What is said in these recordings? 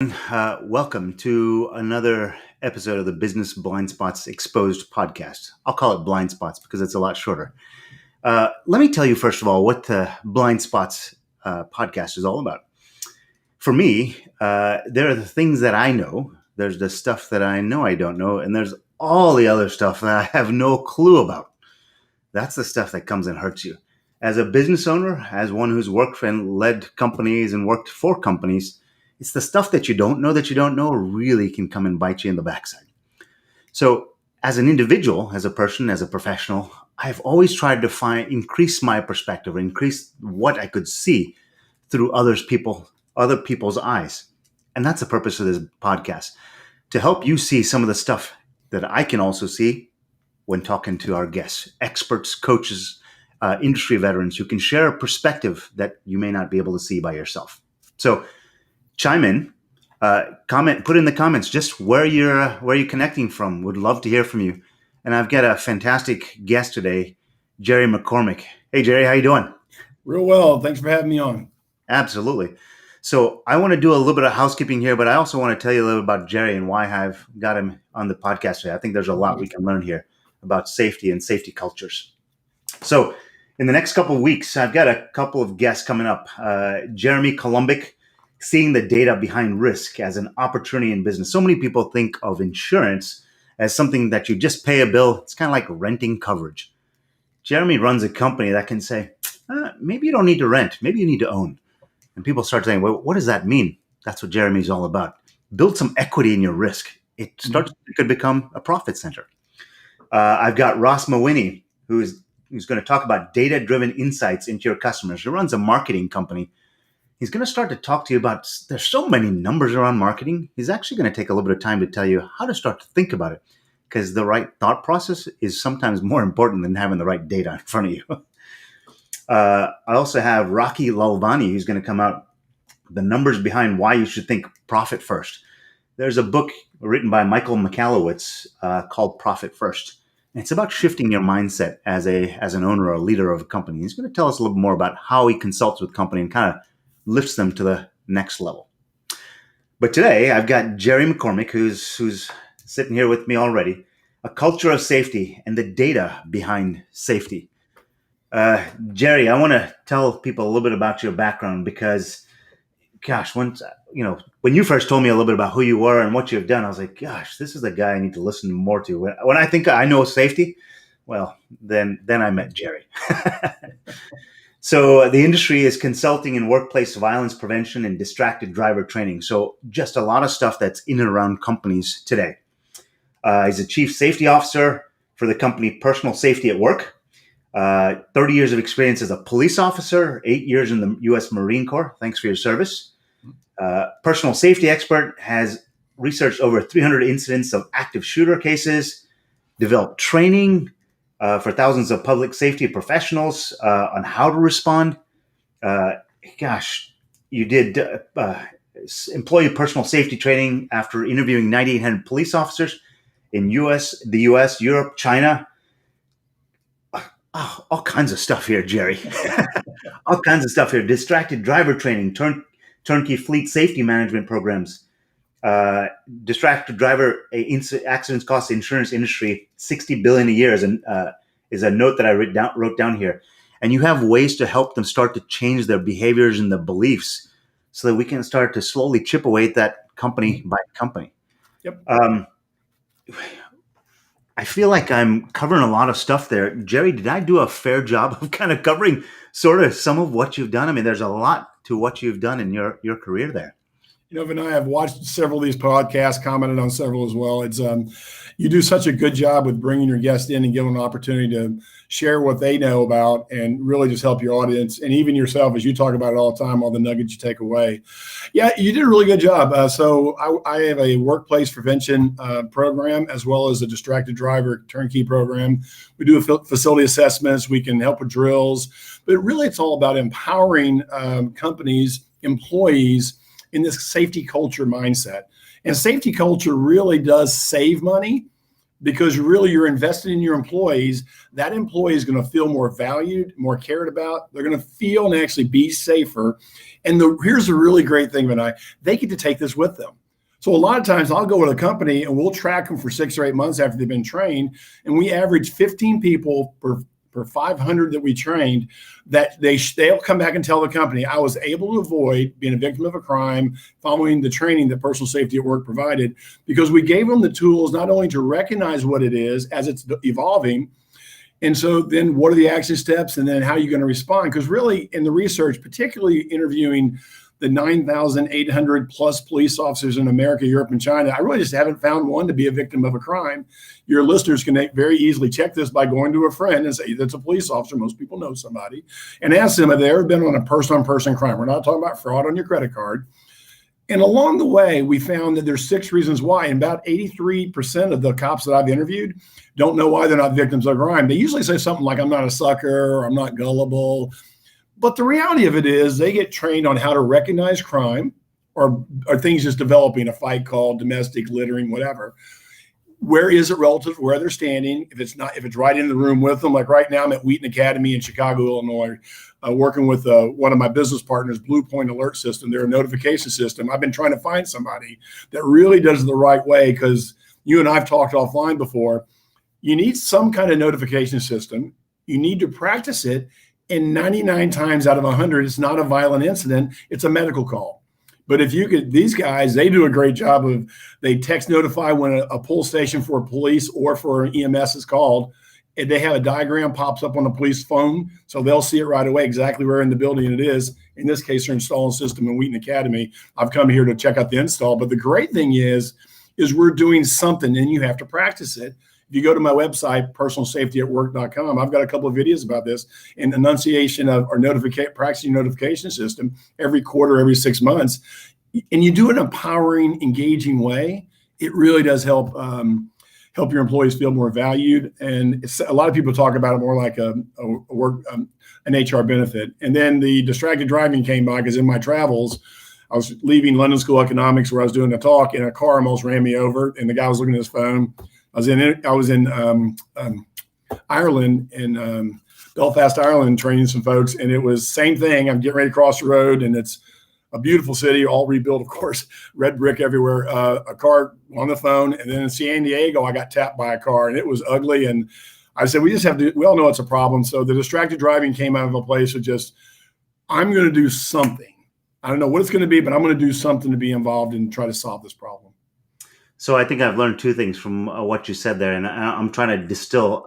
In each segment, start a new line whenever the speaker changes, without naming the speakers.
Welcome to another episode of the Business Blind Spots Exposed podcast. I'll call it Blind Spots because it's a lot shorter. Let me tell you, first of all, what the Blind Spots podcast is all about. For me, there are the things that I know, there's the stuff that I know I don't know, and there's all the other stuff that I have no clue about. That's the stuff that comes and hurts you. As a business owner, as one who's worked and led companies and worked for companies, it's the stuff that you don't know really can come and bite you in the backside. So as an individual, as a person, as a professional, I've always tried to increase my perspective, increase what I could see through other people's eyes. And that's the purpose of this podcast, to help you see some of the stuff that I can also see when talking to our guests, experts, coaches, industry veterans who can share a perspective that you may not be able to see by yourself. So chime in, comment, put in the comments just where you're connecting from. Would love to hear from you. And I've got a fantastic guest today, Jerry McCormick. Hey, Jerry, how you doing?
Real well. Thanks for having me on.
Absolutely. So I want to do a little bit of housekeeping here, but I also want to tell you a little about Jerry and why I've got him on the podcast today. I think there's a lot we can learn here about safety and safety cultures. So in the next couple of weeks, I've got a couple of guests coming up. Jeremy McCormick, seeing the data behind risk as an opportunity in business. So many people think of insurance as something that you just pay a bill. It's kind of like renting coverage. Jeremy runs a company that can say, maybe you don't need to rent. Maybe you need to own. And people start saying, well, what does that mean? That's what Jeremy's all about. Build some equity in your risk. It could become a profit center. I've got Ross Mawini, who's going to talk about data-driven insights into your customers. He runs a marketing company. He's going to start to talk to you about, there's so many numbers around marketing. He's actually going to take a little bit of time to tell you how to start to think about it, because the right thought process is sometimes more important than having the right data in front of you. I also have Rocky Lalvani, who's going to come out the numbers behind why you should think profit first. There's a book written by Michael Michalowicz called Profit First. And it's about shifting your mindset as an owner or a leader of a company. He's going to tell us a little bit more about how he consults with company and kind of lifts them to the next level. But today I've got Jerry McCormick, who's sitting here with me already. A culture of safety and the data behind safety. Jerry, I want to tell people a little bit about your background because, gosh, when you first told me a little bit about who you were and what you've done, I was like, gosh, this is the guy I need to listen more to. When I think I know safety, well, then I met Jerry. So the industry is consulting in workplace violence prevention and distracted driver training. So just a lot of stuff that's in and around companies today. He's a chief safety officer for the company Personal Safety at Work. 30 years of experience as a police officer, 8 years in the U.S. Marine Corps. Thanks for your service. Personal safety expert, has researched over 300 incidents of active shooter cases, developed training for thousands of public safety professionals on how to respond. You did employee personal safety training after interviewing 9,800 police officers in the U.S., Europe, China. All kinds of stuff here, Jerry. All kinds of stuff here. Distracted driver training, turnkey fleet safety management programs. Distracted driver accidents cost the insurance industry $60 billion a year is a note that I wrote down here. And you have ways to help them start to change their behaviors and the beliefs so that we can start to slowly chip away at that company by company.
Yep.
I feel like I'm covering a lot of stuff there. Jerry, did I do a fair job of kind of covering sort of some of what you've done? I mean, there's a lot to what you've done in your career there.
Vinay, I've watched several of these podcasts, commented on several as well. It's you do such a good job with bringing your guest in and giving them an opportunity to share what they know about and really just help your audience and even yourself as you talk about it all the time, all the nuggets you take away. Yeah, you did a really good job. So I have a workplace prevention program as well as a distracted driver turnkey program. We do facility assessments. We can help with drills. But really, it's all about empowering companies, employees, in this safety culture mindset. And safety culture really does save money, because really you're investing in your employees. That employee is going to feel more valued, more cared about. They're going to feel and actually be safer. And here's the really great thing, they get to take this with them. So a lot of times I'll go with a company and we'll track them for 6 or 8 months after they've been trained. And we average 15 people per 500 that we trained, that they'll come back and tell the company, I was able to avoid being a victim of a crime following the training that Personal Safety at Work provided, because we gave them the tools not only to recognize what it is as it's evolving, and so then what are the action steps, and then how are you going to respond? Because really in the research, particularly interviewing the 9,800 plus police officers in America, Europe, and China, I really just haven't found one to be a victim of a crime. Your listeners can very easily check this by going to a friend and say, that's a police officer. Most people know somebody, and ask them if they've ever been on a person-on-person crime. We're not talking about fraud on your credit card. And along the way, we found that there's 6 reasons why. And about 83% of the cops that I've interviewed don't know why they're not victims of crime. They usually say something like, I'm not a sucker, or I'm not gullible. But the reality of it is they get trained on how to recognize crime, or things just developing, a fight called domestic, littering, whatever. Where is it relative to where they're standing? If it's right in the room with them, like right now I'm at Wheaton Academy in Chicago, Illinois, working with one of my business partners, Blue Point Alert System. They're a notification system. I've been trying to find somebody that really does it the right way, because you and I've talked offline before. You need some kind of notification system. You need to practice it. And 99 times out of 100, it's not a violent incident. It's a medical call. But if you could, these guys, they do a great job of, they text notify when a pull station for police or for EMS is called. And they have a diagram pops up on the police phone. So they'll see it right away, exactly where in the building it is. In this case, they're installing a system in Wheaton Academy. I've come here to check out the install. But the great thing is we're doing something, and you have to practice it. If you go to my website, personalsafetyatwork.com, I've got a couple of videos about this, and enunciation of our practicing notification system every quarter, every 6 months. And you do it in an empowering, engaging way. It really does help your employees feel more valued. And a lot of people talk about it more like an HR benefit. And then the distracted driving came by, because in my travels, I was leaving London School of Economics, where I was doing a talk, and a car almost ran me over, and the guy was looking at his phone. I was in Ireland, in Belfast, Ireland, training some folks, and it was same thing. I'm getting ready to cross the road, and it's a beautiful city, all rebuilt, of course, red brick everywhere. A car on the phone, and then in San Diego, I got tapped by a car, and it was ugly. And I said, we all know it's a problem. So the distracted driving came out of a place of just, I'm going to do something. I don't know what it's going to be, but I'm going to do something to be involved and try to solve this problem.
So I think I've learned 2 things from what you said there, and I'm trying to distill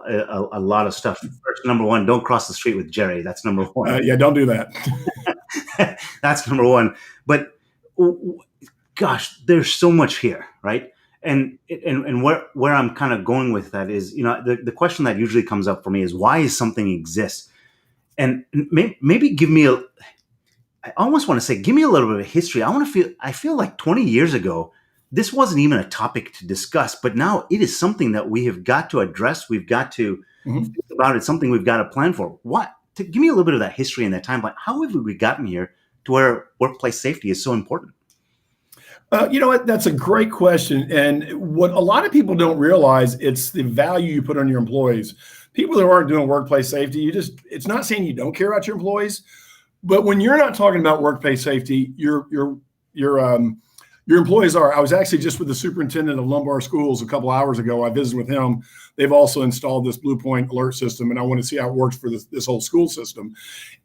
a lot of stuff. First, number 1, don't cross the street with Jerry. That's number 1.
Yeah, don't do that.
That's number 1. But gosh, there's so much here, right? And where I'm kind of going with that is, the question that usually comes up for me is, why is something exist? And maybe give me I almost want to say, give me a little bit of history. I feel like 20 years ago, this wasn't even a topic to discuss, but now it is something that we have got to address. We've got to think about it, something we've got to plan for. Give me a little bit of that history and that timeline. How have we gotten here to where workplace safety is so important?
You know what? That's a great question. And what a lot of people don't realize, it's the value you put on your employees. People that aren't doing workplace safety, it's not saying you don't care about your employees, but when you're not talking about workplace safety, your employees are. I was actually just with the superintendent of Lombard Schools a couple hours ago. I visited with him. They've also installed this Blue Point alert system, and I want to see how it works for this whole school system.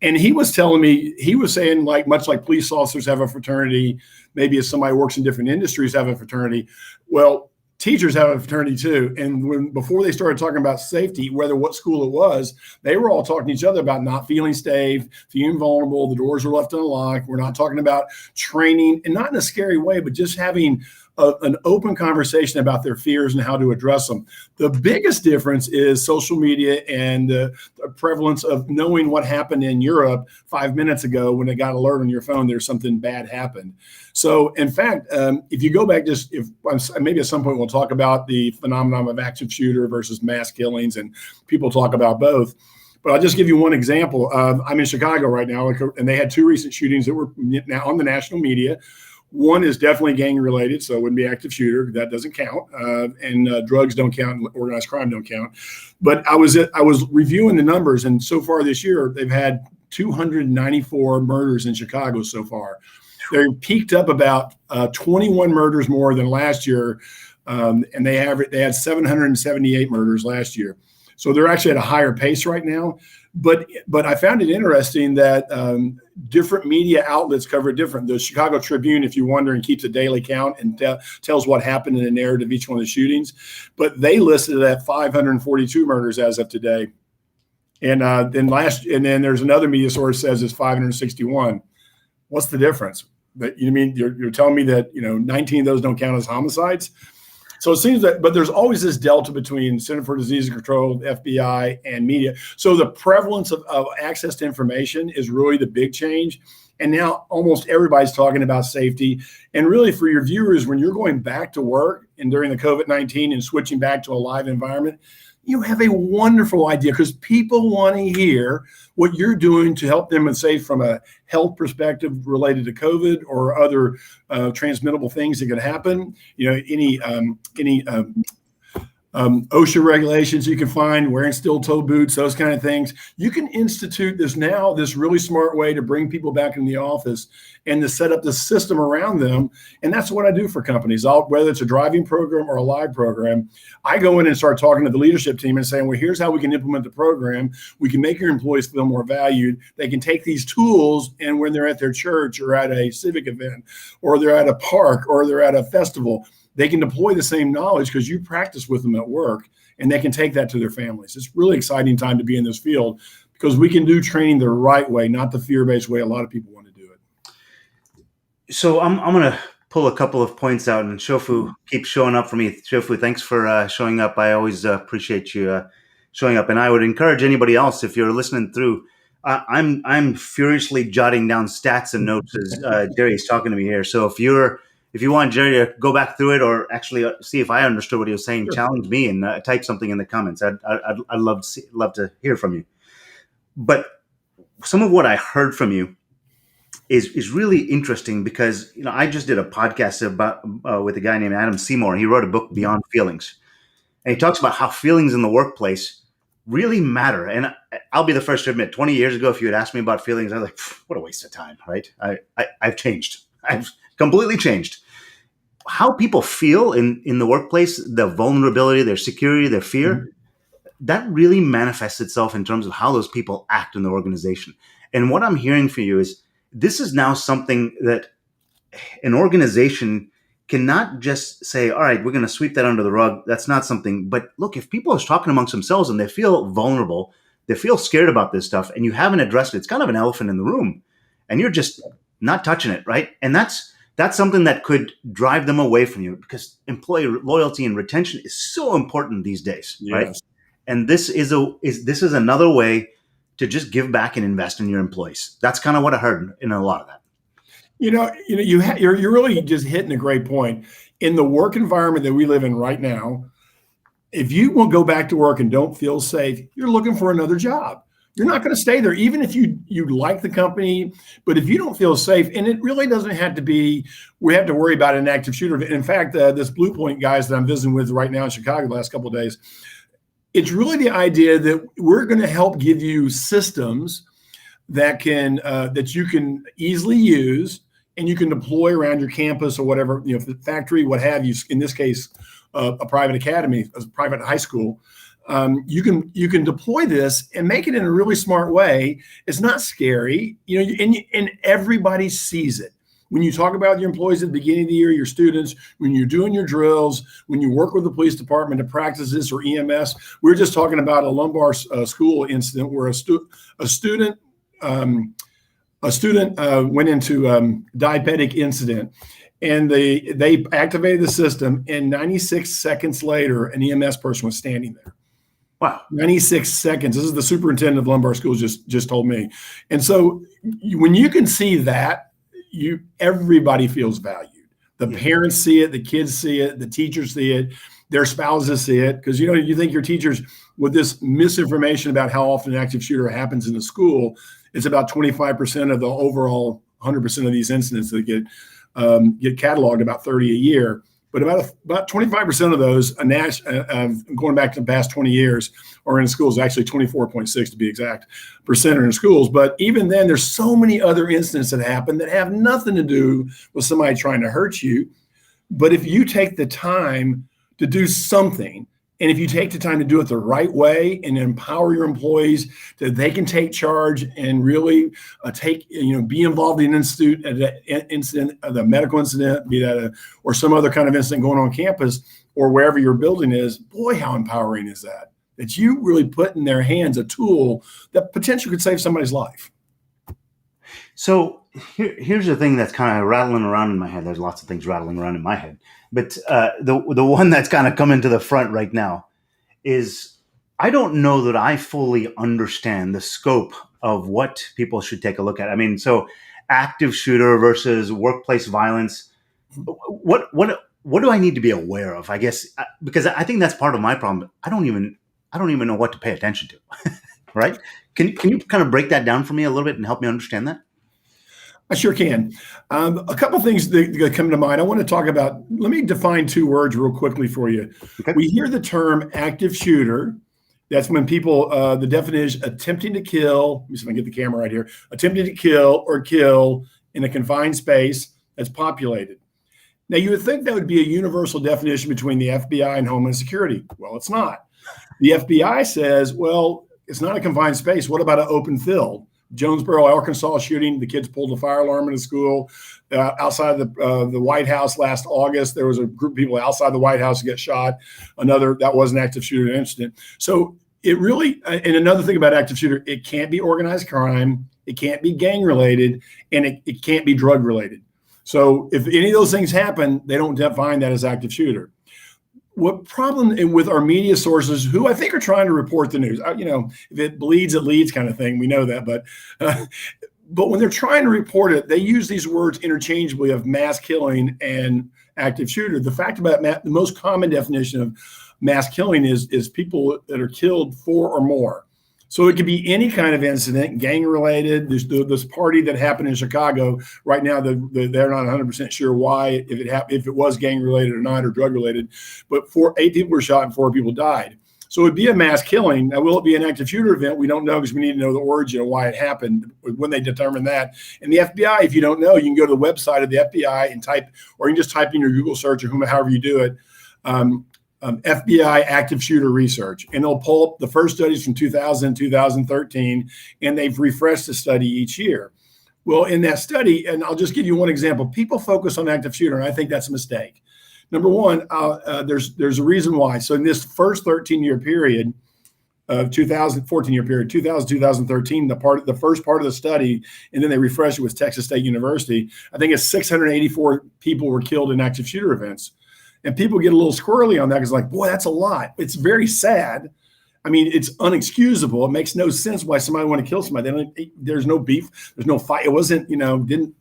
And he was telling me, he was saying, like, much like police officers have a fraternity, maybe as somebody who works in different industries have a fraternity. Well, teachers have a fraternity too. And before they started talking about safety, whether what school it was, they were all talking to each other about not feeling safe, feeling vulnerable. The doors were left unlocked. We're not talking about training, and not in a scary way, but just having an open conversation about their fears and how to address them. The biggest difference is social media and the prevalence of knowing what happened in Europe 5 minutes ago when it got alert on your phone, there's something bad happened. So in fact, if you go back, maybe at some point we'll talk about the phenomenon of active shooter versus mass killings, and people talk about both. But I'll just give you one example. I'm in Chicago right now, and they had 2 recent shootings that were now on the national media. One is definitely gang related, so it wouldn't be active shooter. That doesn't count, and drugs don't count, and organized crime don't count. But I was reviewing the numbers, and so far this year they've had 294 murders in Chicago so far. They peaked up about 21 murders more than last year, and they had 778 murders last year. So they're actually at a higher pace right now. But I found it interesting that different media outlets cover it different. The Chicago Tribune, if you're wondering, keeps a daily count and tells what happened in the narrative of each one of the shootings. But they listed it at 542 murders as of today. And then there's another media source says it's 561. What's the difference? But you mean you're telling me that 19 of those don't count as homicides? So it seems that, but there's always this delta between Center for Disease Control, FBI, and media. So the prevalence of access to information is really the big change. And now almost everybody's talking about safety. And really for your viewers, when you're going back to work and during the COVID-19 and switching back to a live environment, you have a wonderful idea because people want to hear what you're doing to help them and safe from a health perspective related to COVID or other transmittable things that could happen. Any OSHA regulations you can find, wearing steel-toe boots, those kind of things. You can institute this really smart way to bring people back in the office and to set up the system around them. And that's what I do for companies. Whether it's a driving program or a live program, I go in and start talking to the leadership team and saying, well, here's how we can implement the program. We can make your employees feel more valued. They can take these tools, and when they're at their church or at a civic event or they're at a park or they're at a festival, they can deploy the same knowledge because you practice with them at work, and they can take that to their families. It's really exciting time to be in this field because we can do training the right way, not the fear-based way a lot of people want to do it.
So I'm going to pull a couple of points out, and Shofu keeps showing up for me. Shofu, thanks for showing up. I always appreciate you showing up, and I would encourage anybody else, if you're listening through, I'm furiously jotting down stats and notes as Jerry's talking to me here. So if you want Jerry to go back through it or actually see if I understood what he was saying, sure, challenge me and type something in the comments. I'd love to hear from you. But some of what I heard from you is really interesting because I just did a podcast about with a guy named Adam Seymour. He wrote a book, Beyond Feelings, and he talks about how feelings in the workplace really matter. And I'll be the first to admit, 20 years ago, if you had asked me about feelings, I was like, what a waste of time, right? I've changed. I've completely changed. How people feel in the workplace, the vulnerability, their security, their fear, that really manifests itself in terms of how those people act in the organization. And what I'm hearing for you is this is now something that an organization cannot just say, all right, we're going to sweep that under the rug. That's not something. But look, if people are talking amongst themselves and they feel vulnerable, they feel scared about this stuff, and you haven't addressed it, it's kind of an elephant in the room, and you're just not touching it, right? And that's something that could drive them away from you because employee loyalty and retention is so important these days, yes, right? And this is another way to just give back and invest in your employees. That's kind of what I heard in a lot of that. You're really just hitting a great point. In the work environment that we live in right now, if you will go back to work and don't feel safe, you're looking for another job. You're not going to stay there, even if you like the company. But if you don't feel safe, and it really doesn't have to be, we have to worry about an active shooter. In fact, this Blue Point guys that I'm visiting with right now in Chicago the last couple of days, it's really the idea that we're going to help give you systems that you can easily use and you can deploy around your campus or whatever, factory, what have you. In this case, a private academy, a private high school. You can deploy this and make it in a really smart way. It's not scary, and everybody sees it. When you talk about your employees at the beginning of the year, your students, when you're doing your drills, when you work with the police department to practice this or EMS, we were just talking about a lumbar school incident where a student went into diabetic incident. And they activated the system, and 96 seconds later, an EMS person was standing there. Wow, 96 seconds. This is the superintendent of lumbar schools just told me. And so when you can see that, everybody feels valued. The parents see it, the kids see it, the teachers see it, their spouses see it. Because you think your teachers, with this misinformation about how often an active shooter happens in the school, it's about 25% of the overall 100% of these incidents that get
get cataloged, about 30 a year. But about 25% of those, going back to the past 20 years, are in schools. Actually, 24.6 to be exact, percent are in schools. But even then, there's so many other incidents that happen that have nothing to do with somebody trying to hurt you. But if you take the time to do something, and if you take the time to do it the right way and empower your employees that they can take charge and really be involved in incident, the medical incident, be that or some other kind of incident going on campus or wherever your building is, boy, how empowering is that? That you really put in their hands a tool that potentially could save somebody's life.
So here's the thing that's kind of rattling around in my head. There's lots of things rattling around in my head, but the one that's kind of coming to the front right now is I don't know that I fully understand the scope of what people should take a look at. I mean, so active shooter versus workplace violence. What do I need to be aware of? I guess because I think that's part of my problem. I don't even know what to pay attention to. Right? Can you kind of break that down for me a little bit and help me understand that?
I sure can. A couple things that come to mind. I want to talk about, let me define two words real quickly for you. Okay. We hear the term active shooter. That's when people, the definition, attempting to kill, let me see if I can get the camera right here, attempting to kill or kill in a confined space that's populated. Now, you would think that would be a universal definition between the FBI and Homeland Security. Well, it's not. The FBI says, well, it's not a confined space. What about an open field? Jonesboro, Arkansas shooting. The kids pulled the fire alarm in a school outside the White House last August. There was a group of people outside the White House to get shot. That was an active shooter incident. So it really, and another thing about active shooter, it can't be organized crime, it can't be gang related, and it can't be drug related. So if any of those things happen, they don't define that as active shooter. What problem with our media sources, who I think are trying to report the news, if it bleeds, it leads kind of thing. We know that, but when they're trying to report it, they use these words interchangeably of mass killing and active shooter. The fact about the most common definition of mass killing is people that are killed 4 or more. So it could be any kind of incident, gang related. There's this party that happened in Chicago right now. They're not 100% sure why, if it was gang related or not, or drug related. But 8 people were shot and 4 people died. So it would be a mass killing. Now, will it be an active shooter event? We don't know because we need to know the origin of why it happened when they determine that. And the FBI, if you don't know, you can go to the website of the FBI and type, or you can just type in your Google search or however you do it. FBI active shooter research, and they'll pull up the first studies from 2000, 2013, and they've refreshed the study each year. Well, in that study, and I'll just give you one example, people focus on active shooter, and I think that's a mistake. Number one, there's a reason why. So in this first 13-year period, 2014-year period, 2013, the first part of the study, and then they refreshed it with Texas State University, I think it's 684 people were killed in active shooter events. And people get a little squirrely on that because, like, boy, that's a lot. It's very sad. I mean, it's unexcusable. It makes no sense why somebody would want to kill somebody. There's no beef. There's no fight. It wasn't, it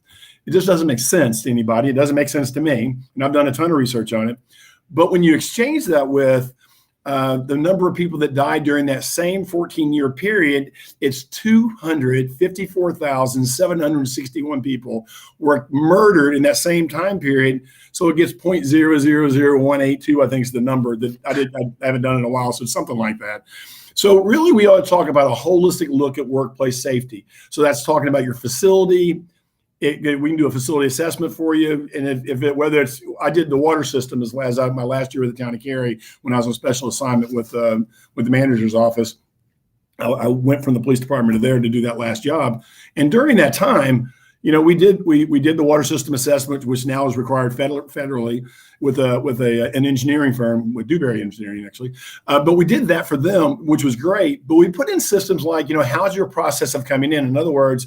just doesn't make sense to anybody. It doesn't make sense to me. And I've done a ton of research on it. But when you exchange that with the number of people that died during that same 14-year period, it's 254,761 people were murdered in that same time period. So it gets 0.000182, I think is the number that I haven't done in a while. So it's something like that. So really, we ought to talk about a holistic look at workplace safety. So that's talking about your facility. We can do a facility assessment for you, and whether it's, I did the water system as my last year with the town of Cary when I was on special assignment with the manager's office. I went from the police department to there to do that last job, and during that time, we did the water system assessment, which now is required federally with an engineering firm, with Dewberry Engineering actually, but we did that for them, which was great. But we put in systems like, how's your process of coming in? In other words,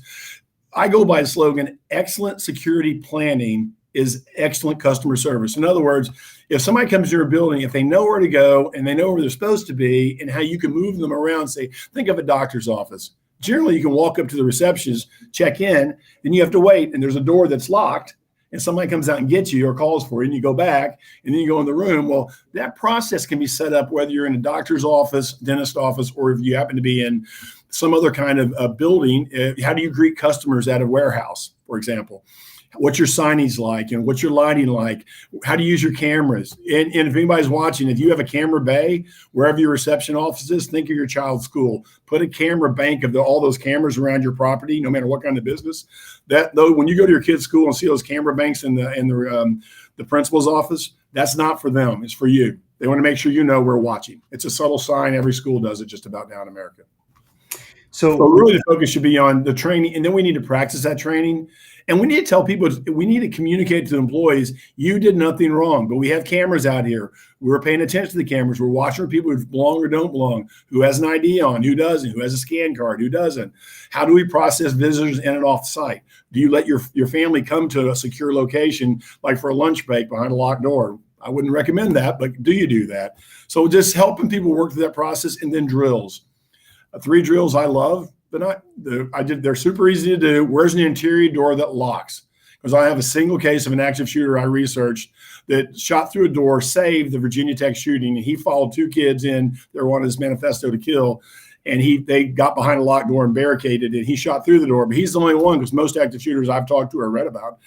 I go by the slogan, excellent security planning is excellent customer service. In other words, if somebody comes to your building, if they know where to go and they know where they're supposed to be and how you can move them around, say, think of a doctor's office. Generally, you can walk up to the receptionist, check in, then you have to wait, and there's a door that's locked, and somebody comes out and gets you or calls for you, and you go back, and then you go in the room. Well, that process can be set up whether you're in a doctor's office, dentist office, or if you happen to be in some other kind of building. How do you greet customers at a warehouse, for example? what's your signage like, and what's your lighting like, how to use your cameras. And if anybody's watching, if you have a camera bay, wherever your reception office is, think of your child's school. Put a camera bank of all those cameras around your property, no matter what kind of business. That though, when you go to your kid's school and see those camera banks in the principal's office, that's not for them. It's for you. They want to make sure you know we're watching. It's a subtle sign. Every school does it just about down in America. So really the focus should be on the training, and then we need to practice that training. And we need to tell people, we need to communicate to the employees, you did nothing wrong, but we have cameras out here. We're paying attention to the cameras. We're watching for people who belong or don't belong, who has an ID on, who doesn't, who has a scan card, who doesn't. How do we process visitors in and off site? Do you let your family come to a secure location, like for a lunch break behind a locked door? I wouldn't recommend that, but do you do that? So just helping people work through that process, and then drills. 3 drills I love. They're super easy to do. Where's an interior door that locks? Because I have a single case of an active shooter I researched that shot through a door, saved the Virginia Tech shooting, and he followed 2 kids in. They were on his manifesto to kill, and they got behind a locked door and barricaded, and he shot through the door. But he's the only one, because most active shooters I've talked to or read about,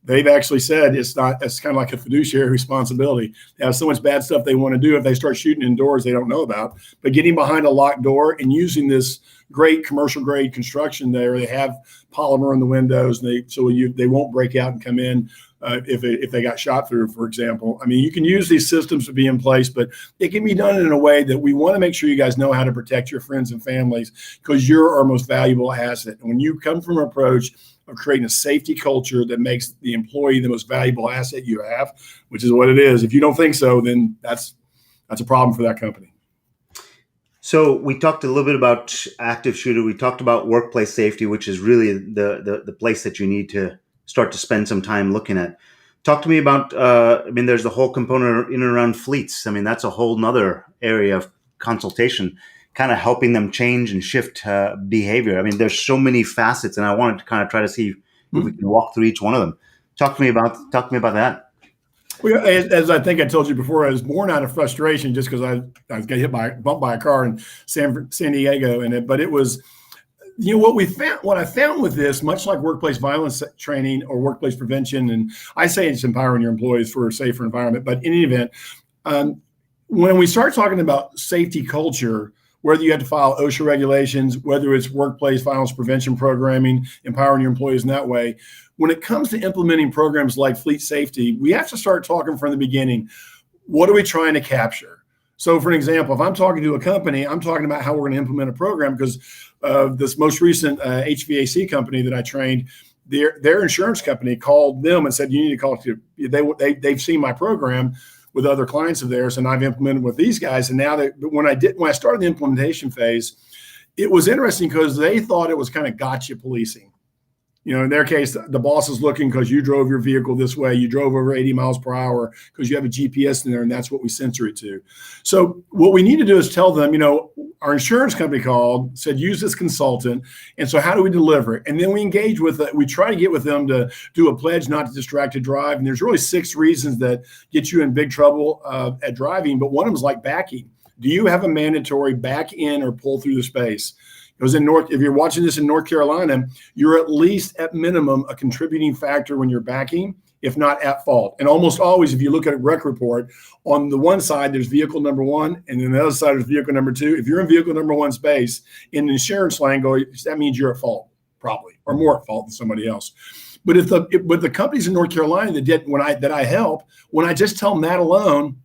they've actually said it's kind of like a fiduciary responsibility. They have so much bad stuff they want to do. If they start shooting indoors they don't know about, but getting behind a locked door and using this great commercial grade construction there, they have polymer in the windows, and they won't break out and come in if they got shot through, for example. I mean, you can use these systems to be in place, but it can be done in a way that we want to make sure you guys know how to protect your friends and families, because you're our most valuable asset. And when you come from an approach of creating a safety culture that makes the employee the most valuable asset you have, which is what it is. If you don't think so, then that's a problem for that company.
So we talked a little bit about active shooter. We talked about workplace safety, which is really the place that you need to start to spend some time looking at. Talk to me about, there's the whole component in and around fleets. I mean, that's a whole nother area of consultation, kind of helping them change and shift behavior. I mean, there's so many facets, and I wanted to kind of try to see if we can walk through each one of them. Talk to me about that.
Well, as I think I told you before, I was born out of frustration just because I was getting bumped by a car in San Diego, but it was, what I found with this, much like workplace violence training or workplace prevention, and I say it's empowering your employees for a safer environment, but in any event, when we start talking about safety culture, whether you have to file OSHA regulations, whether it's workplace violence prevention programming, empowering your employees in that way, when it comes to implementing programs like fleet safety, we have to start talking from the beginning. What are we trying to capture? So for an example, if I'm talking to a company, I'm talking about how we're going to implement a program, because this most recent HVAC company that I trained, their insurance company called them and said, you need to call they've seen my program with other clients of theirs, and I've implemented with these guys. And now when I started the implementation phase, it was interesting because they thought it was kind of gotcha policing. In their case, the boss is looking because you drove your vehicle this way, you drove over 80 miles per hour because you have a GPS in there, and that's what we censor it to. So what we need to do is tell them, our insurance company called, said, use this consultant. And so how do we deliver it? And then we engage with it. We try to get with them to do a pledge not to distract to drive. And there's really 6 reasons that get you in big trouble at driving. But one of them is like backing. Do you have a mandatory back in or pull through the space? Because if you're watching this in North Carolina, you're at least at minimum a contributing factor when you're backing, if not at fault. And almost always, if you look at a rec report, on the one side, there's vehicle number 1, and then the other side is vehicle number 2. If you're in vehicle number 1 space, in the insurance lingo, that means you're at fault, probably, or more at fault than somebody else. But the companies in North Carolina that I help, when I just tell them that alone,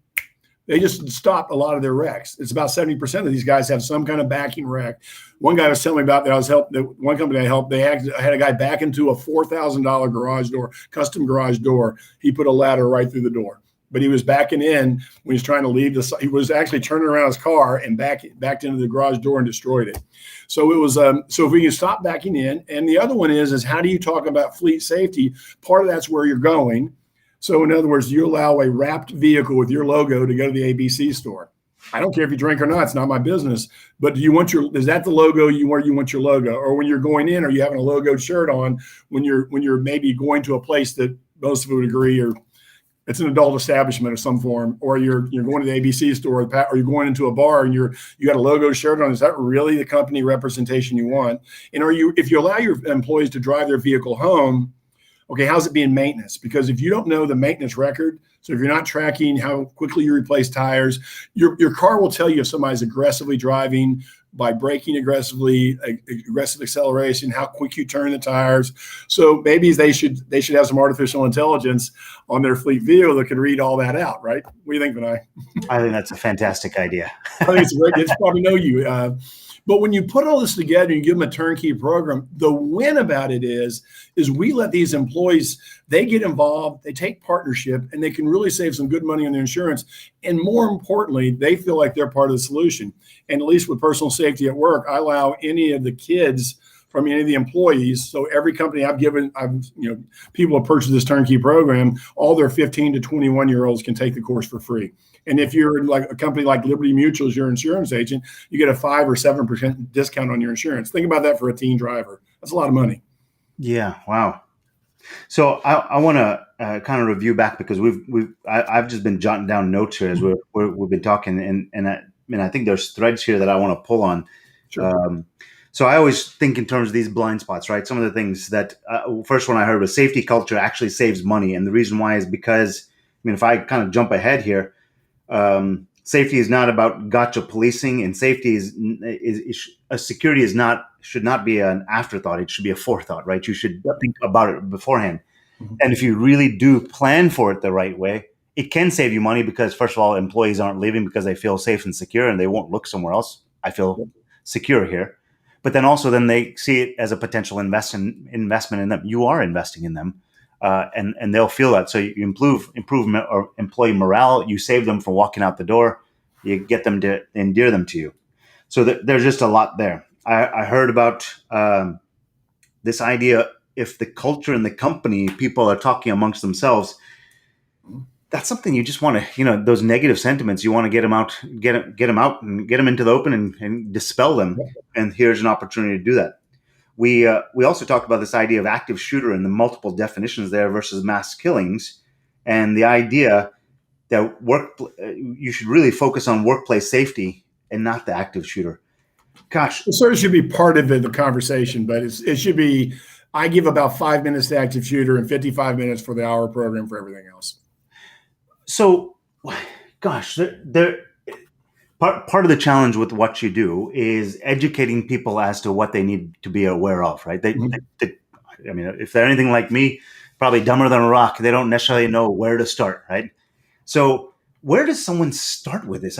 they just stop a lot of their wrecks. It's about 70% of these guys have some kind of backing wreck. One guy was telling me about that. One company I helped, they had a guy back into a $4,000 garage door, custom garage door. He put a ladder right through the door, but he was backing in when he was trying to leave. He was actually turning around his car and backed into the garage door and destroyed it. So it was, so if we can stop backing in. And the other one is how do you talk about fleet safety? Part of that's where you're going. So in other words, you allow a wrapped vehicle with your logo to go to the ABC store. I don't care if you drink or not; it's not my business. But is that the logo where you want your logo? Or when you're going in, are you having a logoed shirt on when you're maybe going to a place that most of would agree or it's an adult establishment of some form, or you're going to the ABC store, or you're going into a bar and you got a logo shirt on? Is that really the company representation you want? And if you allow your employees to drive their vehicle home, Okay, how's it being maintenance? Because if you don't know the maintenance record, so if you're not tracking how quickly you replace tires, your car will tell you if somebody's aggressively driving by braking aggressively, aggressive acceleration, how quick you turn the tires. So maybe they should have some artificial intelligence on their fleet vehicle that can read all that out, right? What do you think, Vinay?
I think that's a fantastic idea.
I think it's great. It's probably know you. But when you put all this together and you give them a turnkey program, the win about it is we let these employees, they get involved, they take partnership, and they can really save some good money on their insurance. And more importantly, they feel like they're part of the solution. And at least with personal safety at work, I allow any of the kids from any of the employees. So every company people have purchased this turnkey program, all their 15 to 21-year-olds can take the course for free. And if you're like a company like Liberty Mutual is your insurance agent, you get a 5 or 7% discount on your insurance. Think about that for a teen driver. That's a lot of money.
Yeah. Wow. So I want to kind of review back because I've just been jotting down notes here as we've been talking, and I think there's threads here that I want to pull on.
Sure.
So I always think in terms of these blind spots, right? Some of the things that first one I heard was safety culture actually saves money, and the reason why is because if I kind of jump ahead here. Safety is not about gotcha policing, and safety security should not be an afterthought. It should be a forethought, right? You should think about it beforehand. Mm-hmm. And if you really do plan for it the right way, it can save you money because first of all, employees aren't leaving because they feel safe and secure and they won't look somewhere else. I feel secure here. But then also they see it as a potential investment in them. You are investing in them. And they'll feel that. So you improve or employee morale. You save them from walking out the door. You get them to endear them to you. So there's just a lot there. I heard about this idea. If the culture in the company, people are talking amongst themselves, that's something you just want to, those negative sentiments, you want to get them out and get them into the open and dispel them. And here's an opportunity to do that. We also talked about this idea of active shooter and the multiple definitions there versus mass killings, and the idea that you should really focus on workplace safety and not the active shooter. Gosh,
it sort of should be part of the conversation, but it should be. I give about 5 minutes to active shooter and 55 minutes for the hour program for everything else.
So, gosh, Part of the challenge with what you do is educating people as to what they need to be aware of, right? If they're anything like me, probably dumber than a rock, they don't necessarily know where to start, right? So where does someone start with this?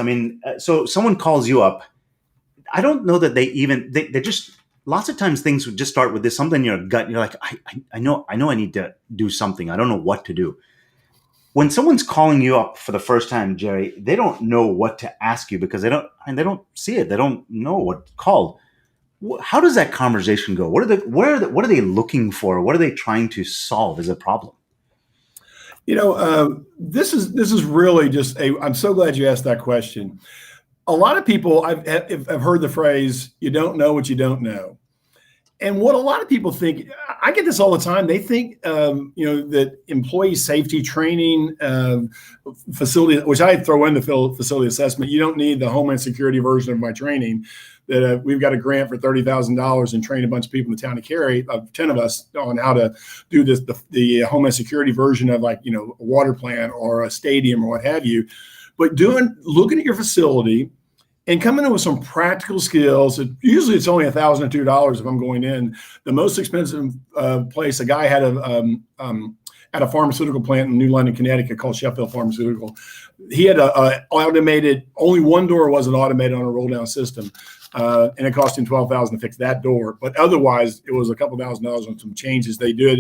So someone calls you up. I don't know that they just, lots of times things would just start with this, something in your gut. And you're like, I know I need to do something. I don't know what to do. When someone's calling you up for the first time, Jerry, they don't know what to ask you because they don't see it. They don't know what called. How does that conversation go? What are they looking for? What are they trying to solve as a problem?
This is really just I'm so glad you asked that question. A lot of people I've heard the phrase, you don't know what you don't know. And what a lot of people think, I get this all the time. They think, that employee safety training facility, which I throw in the facility assessment, you don't need the Homeland Security version of my training. That we've got a grant for $30,000 and train a bunch of people in the town of Cary, 10 of us, on how to do this, the Homeland Security version of a water plant or a stadium or what have you. But looking at your facility and coming in with some practical skills. Usually it's only $1,002 if I'm going in. The most expensive place, a guy had at a pharmaceutical plant in New London, Connecticut called Sheffield Pharmaceutical. He had a automated, only one door wasn't automated on a roll down system. And it cost him $12,000 to fix that door. But otherwise it was a couple $1,000s on some changes they did.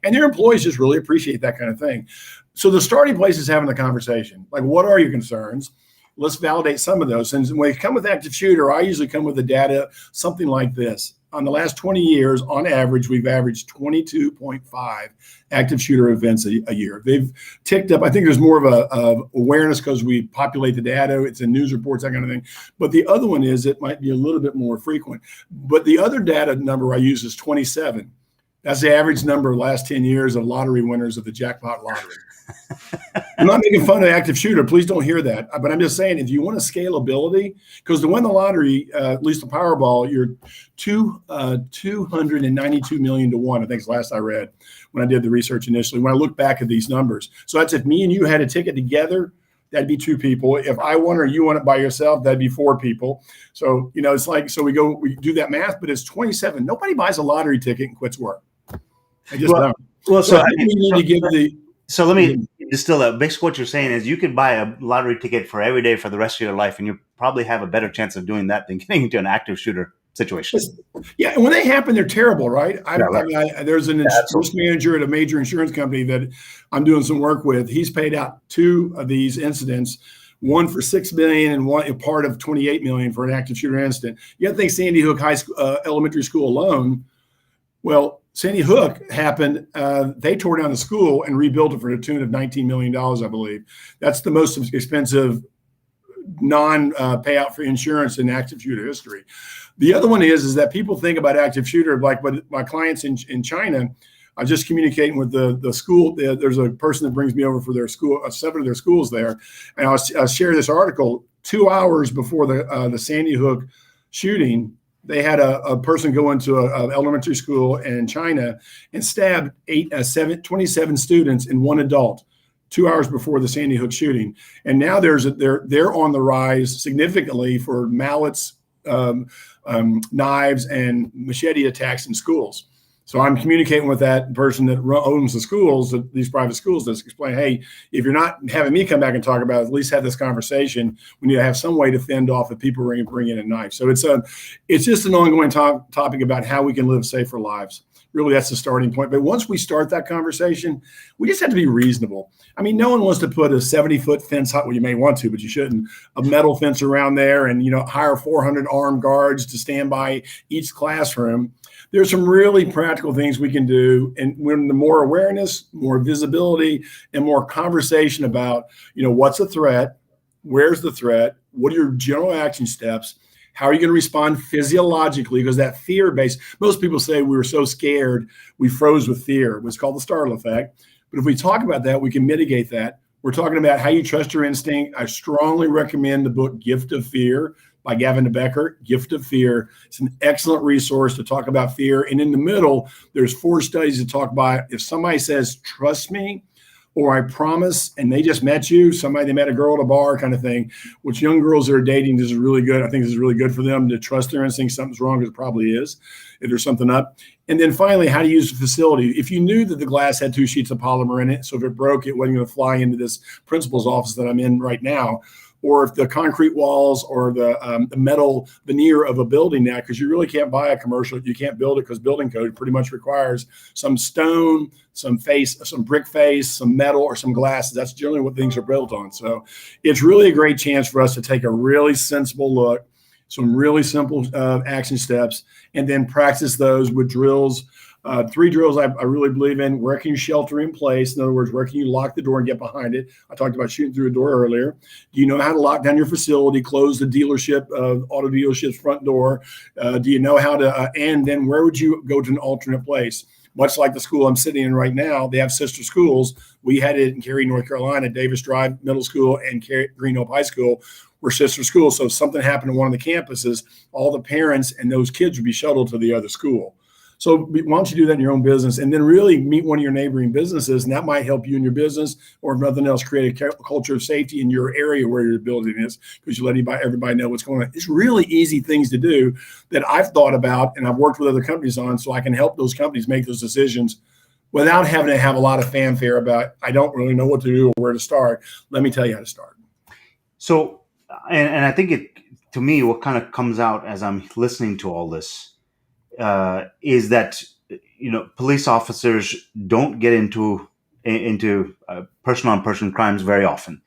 And their employees just really appreciate that kind of thing. So the starting place is having the conversation. Like, what are your concerns? Let's validate some of those. And when you come with active shooter, I usually come with the data, something like this. On the last 20 years, on average, we've averaged 22.5 active shooter events a year. They've ticked up. I think there's more of a awareness because we populate the data. It's in news reports, that kind of thing. But the other one is it might be a little bit more frequent. But the other data number I use is 27. That's the average number of the last 10 years of lottery winners of the jackpot lottery. I'm not making fun of active shooter. Please don't hear that. But I'm just saying, if you want a scalability, because to win the lottery, at least the Powerball, you're 292 million to one. I think it's the last I read when I did the research initially. When I look back at these numbers, so that's if me and you had a ticket together, that'd be 2 people. If I won or you won it by yourself, that'd be 4 people. So it's like we do that math, but it's 27. Nobody buys a lottery ticket and quits work. I just don't.
Well,
so I think we need to give the.
So let me distill that. Basically, what you're saying is you could buy a lottery ticket for every day for the rest of your life, and you probably have a better chance of doing that than getting into an active shooter situation.
Yeah, and when they happen, they're terrible, right? There's an insurance manager at a major insurance company that I'm doing some work with. He's paid out 2 of these incidents, one for $6 million and one a part of $28 million for an active shooter incident. You have to think Sandy Hook High School, elementary school alone. Well, Sandy Hook happened. They tore down the school and rebuilt it for the tune of $19 million, I believe. That's the most expensive non-payout for insurance in active shooter history. The other one is that people think about active shooter like my clients in China. I'm just communicating with the school. There's a person that brings me over for their school, 7 of their schools there, and I'll share this article. 2 hours before the Sandy Hook shooting, they had a person go into an elementary school in China and stabbed 27 students and 1 adult 2 hours before the Sandy Hook shooting. And now they're on the rise significantly for mallets, knives, and machete attacks in schools. So I'm communicating with that person that owns the schools, these private schools, to explain, hey, if you're not having me come back and talk about it, at least have this conversation. We need to have some way to fend off if people bring in a knife. So it's just an ongoing topic about how we can live safer lives. Really, that's the starting point. But once we start that conversation, we just have to be reasonable. I mean, no one wants to put a 70-foot fence, well, you may want to, but you shouldn't, a metal fence around there and, hire 400 armed guards to stand by each classroom. There's some really practical things we can do. And when the more awareness, more visibility, and more conversation about, what's a threat, where's the threat, what are your general action steps, how are you going to respond physiologically? Because that fear-based, most people say we were so scared, we froze with fear. It was called the startle effect. But if we talk about that, we can mitigate that. We're talking about how you trust your instinct. I strongly recommend the book Gift of Fear by Gavin de Becker, Gift of Fear. It's an excellent resource to talk about fear. And in the middle, there's 4 studies to talk about if somebody says, trust me, or I promise, and they just met you, they met a girl at a bar kind of thing, which young girls that are dating, this is really good. I think this is really good for them to trust their instincts. Something's wrong, because it probably is, if there's something up. And then finally, how to use the facility. If you knew that the glass had 2 sheets of polymer in it, so if it broke, it wasn't going to fly into this principal's office that I'm in right now, or if the concrete walls or the metal veneer of a building now, because you really can't buy a commercial, you can't build it because building code pretty much requires some stone, some brick face, some metal, or some glasses. That's generally what things are built on. So it's really a great chance for us to take a really sensible look, some really simple action steps, and then practice those with drills. 3 drills I really believe in. Where can you shelter in place? In other words, where can you lock the door and get behind it? I talked about shooting through a door earlier. Do you know how to lock down your facility, close the dealership, auto dealership's front door? Do you know how to, and then where would you go to an alternate place? Much like the school I'm sitting in right now, they have sister schools. We had it in Cary, North Carolina. Davis Drive Middle School and Green Hope High School were sister schools. So if something happened to one of the campuses, all the parents and those kids would be shuttled to the other school. So why don't you do that in your own business, and then really meet one of your neighboring businesses, and that might help you in your business, or if nothing else, create a culture of safety in your area where your building is, because you let everybody know what's going on. It's really easy things to do that I've thought about and I've worked with other companies on, so I can help those companies make those decisions without having to have a lot of fanfare about, I don't really know what to do or where to start. Let me tell you how to start.
So, and I think to me, what kind of comes out as I'm listening to all this, is that police officers don't get into person-on-person crimes very often,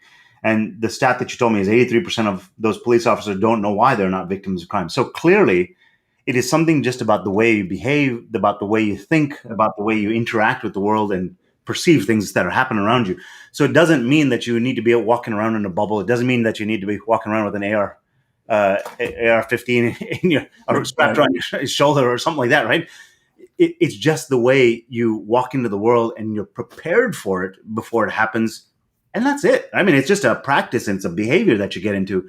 and the stat that you told me is 83% of those police officers don't know why they're not victims of crime. So clearly, it is something just about the way you behave, about the way you think, about the way you interact with the world and perceive things that are happening around you. So it doesn't mean that you need to be walking around in a bubble. It doesn't mean that you need to be walking around with an AR-15 or strapped around your shoulder or something like that, right? it's just the way you walk into the world and you're prepared for it before it happens. And that's it. I mean, it's just a practice and it's a behavior that you get into.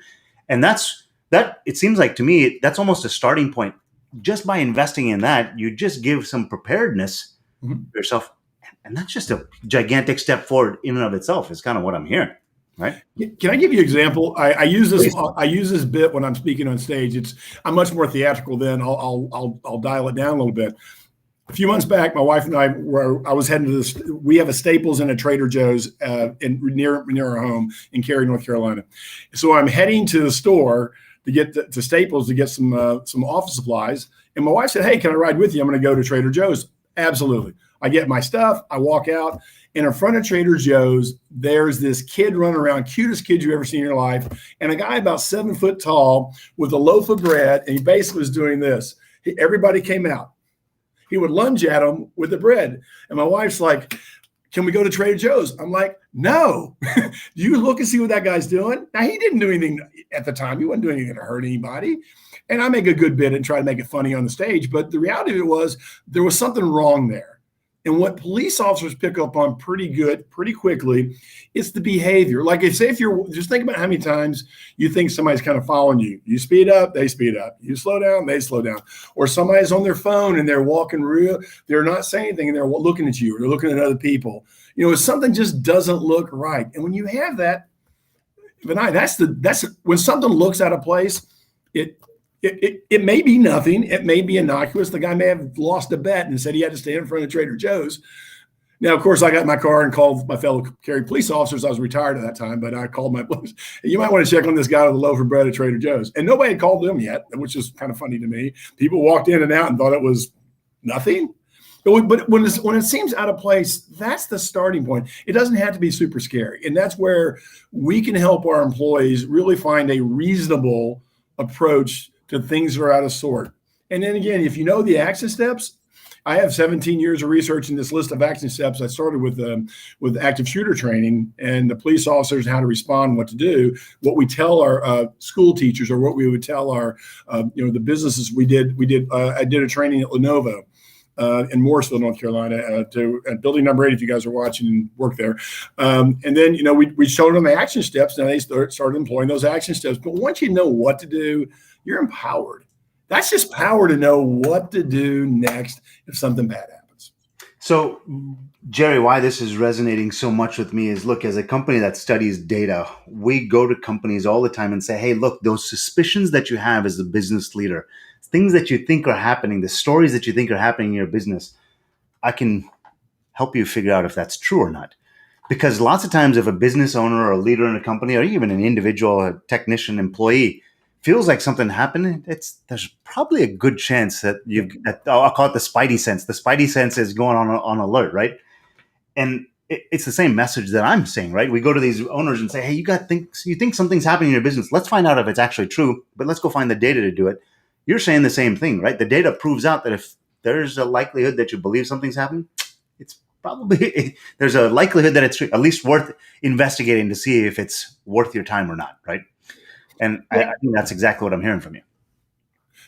And it seems like to me, that's almost a starting point. Just by investing in that, you just give some preparedness yourself. And that's just a gigantic step forward in and of itself is kind of what I'm hearing. Right.
Can I give you an example? I use this. I use this bit when I'm speaking on stage. I'm much more theatrical then. I'll dial it down a little bit. A few months back, my wife and I I was heading to this. We have a Staples and a Trader Joe's near our home in Cary, North Carolina. So I'm heading to the store to get to Staples to get some office supplies. And my wife said, "Hey, can I ride with you? I'm going to go to Trader Joe's." Absolutely. I get my stuff. I walk out. And in front of Trader Joe's, there's this kid running around, cutest kid you've ever seen in your life, and a guy about 7 foot tall with a loaf of bread, and he basically was doing this. Everybody came out. He would lunge at him with the bread. And my wife's like, "Can we go to Trader Joe's?" I'm like, "No." Do you look and see what that guy's doing? Now, he didn't do anything at the time. He wasn't doing anything to hurt anybody. And I make a good bit and try to make it funny on the stage. But the reality of it was there was something wrong there. And what police officers pick up on pretty quickly, it's the behavior. Like if you're just think about how many times you think somebody's kind of following you. You speed up, they speed up. You slow down, they slow down. Or somebody's on their phone and they're walking they're not saying anything and they're looking at you or they're looking at other people. Something just doesn't look right. And when you have that, Vinay, that's when something looks out of place, it may be nothing. It may be innocuous. The guy may have lost a bet and said he had to stand in front of Trader Joe's. Now, of course, I got in my car and called my fellow Cary police officers. I was retired at that time, but I called my police. You might want to check on this guy with a loaf of bread at Trader Joe's. And nobody had called them yet, which is kind of funny to me. People walked in and out and thought it was nothing. But when it seems out of place, that's the starting point. It doesn't have to be super scary. And that's where we can help our employees really find a reasonable approach to things that are out of sort. And then again, if you know the action steps, I have 17 years of research in this list of action steps. I started with active shooter training and the police officers how to respond and what to do. What we tell our school teachers or what we would tell our the businesses I did a training at Lenovo in Morrisville, North Carolina, at building number 8. If you guys are watching and work there, and then we showed them the action steps, and they started employing those action steps. But once you know what to do, you're empowered. That's just power to know what to do next if something bad happens.
So, Jerry, why this is resonating so much with me is, look, as a company that studies data, we go to companies all the time and say, hey, look, those suspicions that you have as a business leader, things that you think are happening, the stories that you think are happening in your business, I can help you figure out if that's true or not. Because lots of times if a business owner or a leader in a company or even an individual, a technician, employee feels like something happened, there's probably a good chance that I'll call it the spidey sense. The spidey sense is going on alert, right? And it's the same message that I'm saying, right? We go to these owners and say, hey, you think something's happening in your business. Let's find out if it's actually true, but let's go find the data to do it. You're saying the same thing, right? The data proves out that if there's a likelihood that you believe something's happening, it's probably, there's a likelihood that it's at least worth investigating to see if it's worth your time or not, right? And I think that's exactly what I'm hearing from you.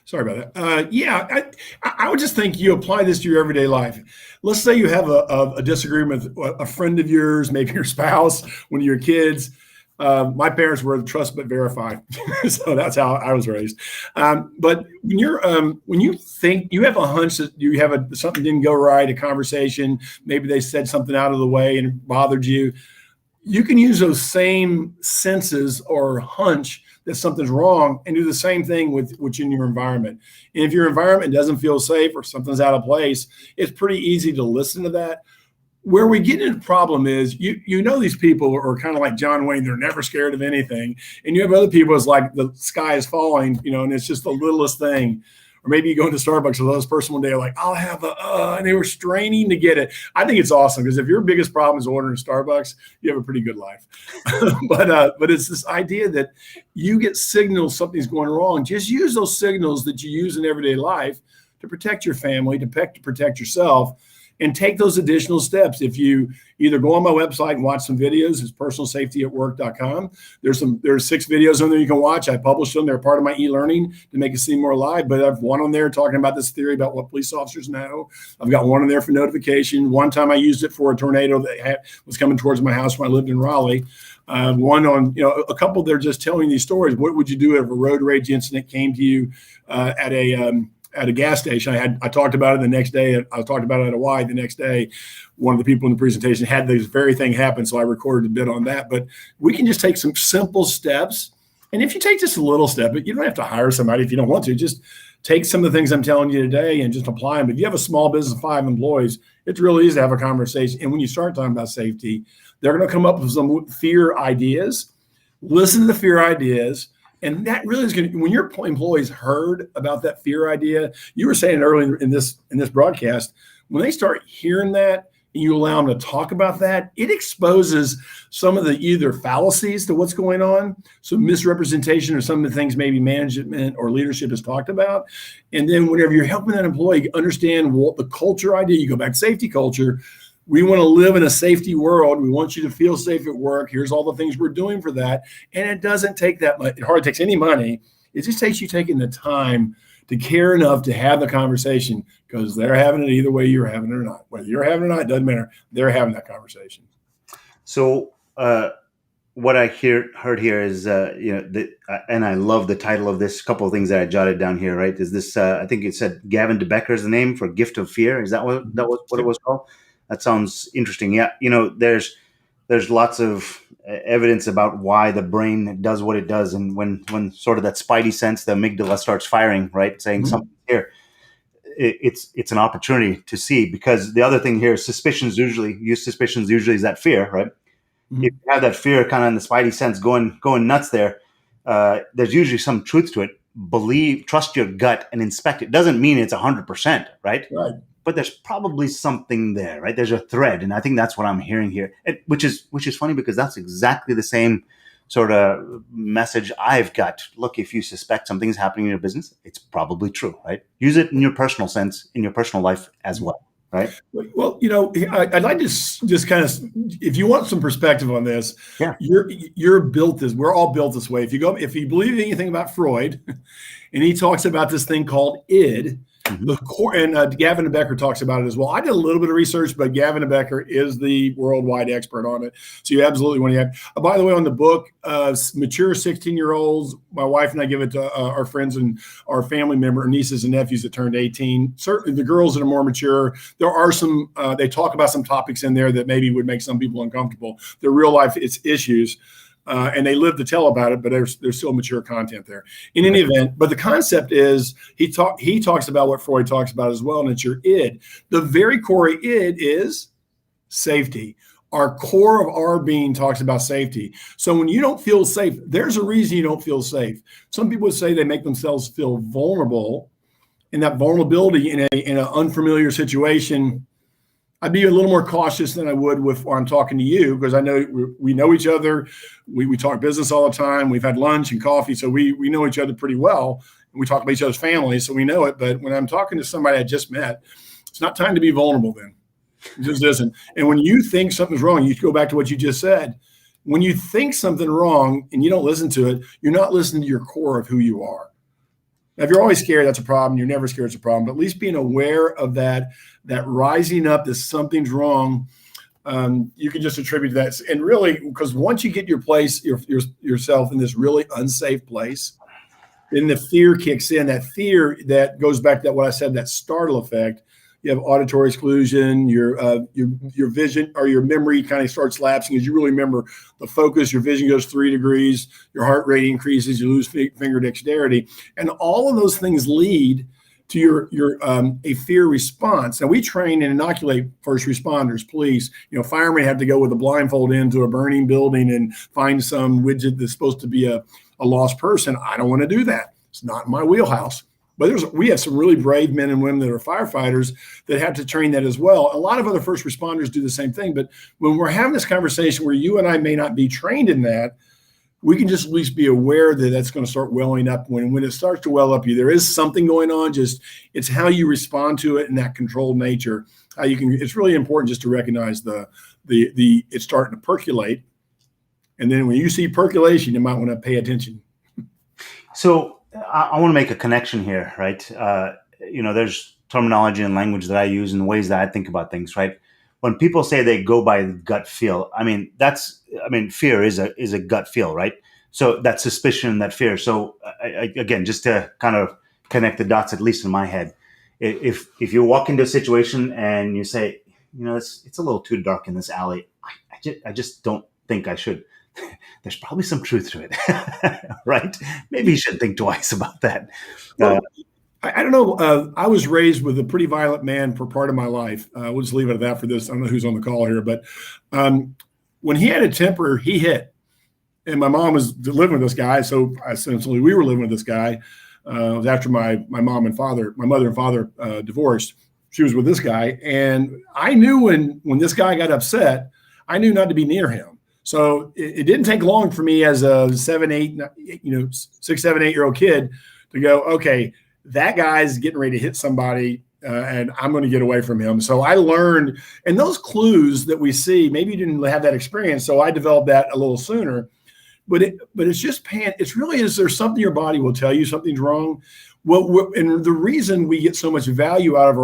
Sorry about that. I would just think you apply this to your everyday life. Let's say you have a disagreement with a friend of yours, maybe your spouse, one of your kids. My parents were trust but verify, so that's how I was raised. But when you think you have a hunch that you have something didn't go right, a conversation, maybe they said something out of the way and it bothered you, you can use those same senses or hunch that something's wrong and do the same thing with what's in your environment. And if your environment doesn't feel safe or something's out of place, it's pretty easy to listen to that. Where we get into the problem is, these people are kind of like John Wayne. They're never scared of anything. And you have other people, it's like the sky is falling, and it's just the littlest thing. Or maybe you go into Starbucks with this person one day, like, I'll have and they were straining to get it. I think it's awesome because if your biggest problem is ordering Starbucks, you have a pretty good life. But it's this idea that you get signals something's going wrong. Just use those signals that you use in everyday life to protect your family, to protect yourself. and take those additional steps. If you either go on my website and watch some videos, it's personalsafetyatwork.com. There's 6 videos on there you can watch. I publish them. They're part of my e-learning to make it seem more alive. But I've one on there talking about this theory about what police officers know. I've got one on there for notification. One time I used it for a tornado that was coming towards my house when I lived in Raleigh. One on, a couple, they're just telling these stories. What would you do if a road rage incident came to you at a gas station? I talked about it the next day. I talked about it at Hawaii the next day. One of the people in the presentation had this very thing happen, so I recorded a bit on that. But we can just take some simple steps. And if you take just a little step, but you don't have to hire somebody if you don't want to. Just take some of the things I'm telling you today and just apply them. If you have a small business of 5 employees, it's really easy to have a conversation. And when you start talking about safety, they're going to come up with some fear ideas. Listen to the fear ideas. And that really is going to, when your employees heard about that fear idea, you were saying earlier in this broadcast, when they start hearing that and you allow them to talk about that, it exposes some of the either fallacies to what's going on, some misrepresentation or some of the things maybe management or leadership has talked about. And then whenever you're helping that employee understand what the culture idea, you go back to safety culture. We want to live in a safety world. We want you to feel safe at work. Here's all the things we're doing for that. And it doesn't take that much. It hardly takes any money. It just takes you taking the time to care enough to have the conversation, because they're having it either way you're having it or not. Whether you're having it or not, it doesn't matter. They're having that conversation.
So what I heard here is, and I love the title of this. Couple of things that I jotted down here, right? Is this, I think it said Gavin DeBecker is the name for Gift of Fear. Is that what it was called? That sounds interesting. Yeah, there's lots of evidence about why the brain does what it does, and when sort of that spidey sense, the amygdala starts firing, right, saying something here, it's an opportunity to see. Because the other thing here is suspicions usually is that fear, right? If you have that fear kind of in the spidey sense going nuts there, there's usually some truth to it. Trust your gut and inspect it. Doesn't mean it's 100%, right?
Right.
But there's probably something there, right? There's a thread, and I think that's what I'm hearing here, which is funny, because that's exactly the same sort of message I've got. Look, if you suspect something's happening in your business, it's probably true, right? Use it in your personal sense, in your personal life as well, right?
Well, I'd like to just kind of, if you want some perspective on this,
yeah,
you're built this. We're all built this way. If you believe anything about Freud, and he talks about this thing called id. The core, and Gavin DeBecker talks about it as well. I did a little bit of research, but Gavin DeBecker is the worldwide expert on it. So you absolutely want to have. By the way, on the book, mature 16-year-olds, my wife and I give it to our friends and our family member, nieces and nephews that turned 18. Certainly the girls that are more mature, there are some, they talk about some topics in there that maybe would make some people uncomfortable. They're real life issues. And they live to tell about it, but there's still mature content there. In any event, but the concept is he talks about what Freud talks about as well, and it's your id. The very core of id is safety. Our core of our being talks about safety. So when you don't feel safe, there's a reason you don't feel safe. Some people would say they make themselves feel vulnerable, and that vulnerability in an unfamiliar situation, I'd be a little more cautious than I would when I'm talking to you, because I know we know each other. We talk business all the time. We've had lunch and coffee, so we know each other pretty well. We talk about each other's families, so we know it. But when I'm talking to somebody I just met, it's not time to be vulnerable then. It just isn't. And when you think something's wrong, you go back to what you just said. When you think something wrong and you don't listen to it, you're not listening to your core of who you are. Now, if you're always scared, that's a problem. You're never scared, it's a problem. But at least being aware of that rising up that something's wrong, you can just attribute that. And really, because once you get yourself in this really unsafe place, then the fear kicks in. That fear that goes back to what I said, that startle effect. You have auditory exclusion, your vision or your memory kind of starts lapsing as you really remember the focus. Your vision goes 3 degrees, your heart rate increases, you lose finger dexterity, and all of those things lead to a fear response. Now we train and inoculate first responders, police. Firemen have to go with a blindfold into a burning building and find some widget that's supposed to be a lost person. I don't want to do that. It's not in my wheelhouse. But we have some really brave men and women that are firefighters that have to train that as well. A lot of other first responders do the same thing. But when we're having this conversation where you and I may not be trained in that, we can just at least be aware that that's going to start welling up. When it starts to well up, there is something going on. Just it's how you respond to it and that controlled nature. How you can. It's really important just to recognize the it's starting to percolate, and then when you see percolation, you might want to pay attention.
So I want to make a connection here, right? There's terminology and language that I use and ways that I think about things, right? When people say they go by gut feel, fear is a gut feel, right? So that suspicion, that fear. So again, just to kind of connect the dots, at least in my head, if you walk into a situation and you say, it's a little too dark in this alley, I just don't think I should. There's probably some truth to it, right? Maybe you should think twice about that.
Well, I don't know. I was raised with a pretty violent man for part of my life. We'll just leave it at that for this. I don't know who's on the call here, but when he had a temper, he hit. And my mom was living with this guy, so essentially we were living with this guy. It was after my mother and father divorced. She was with this guy, and I knew when this guy got upset, I knew not to be near him. So it didn't take long for me as a 6, 7, 8-year-old kid to go, okay, that guy's getting ready to hit somebody, and I'm going to get away from him. So I learned, and those clues that we see, maybe you didn't have that experience, so I developed that a little sooner. But it's just it's really, is there something your body will tell you something's wrong? Well, and the reason we get so much value out of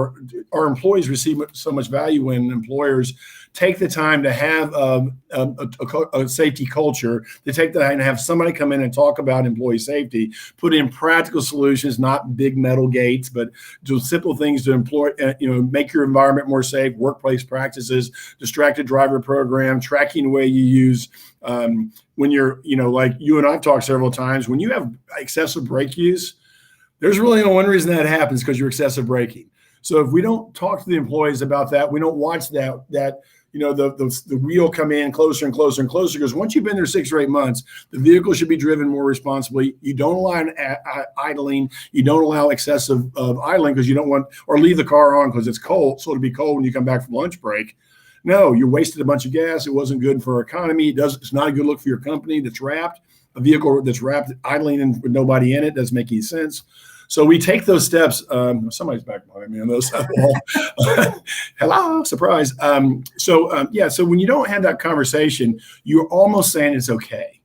our employees receive so much value when employers take the time to have a safety culture, they take the time to have somebody come in and talk about employee safety, put in practical solutions, not big metal gates, but do simple things to make your environment more safe, workplace practices, distracted driver program, tracking the way you use. When you're, like you and I've talked several times, when you have excessive brake use, there's really no one reason that happens, because you're excessive braking. So if we don't talk to the employees about that, we don't watch that the wheel come in closer and closer and closer, because once you've been there 6 or 8 months, the vehicle should be driven more responsibly. You don't allow idling. You don't allow excessive idling because you don't want, or leave the car on because it's cold. So it'll be cold when you come back from lunch break. No, you wasted a bunch of gas. It wasn't good for our economy. It's not a good look for your company that's wrapped. A vehicle that's wrapped idling and with nobody in it doesn't make any sense. So we take those steps. Somebody's back behind me on those. Hello, surprise. So when you don't have that conversation, you're almost saying it's okay.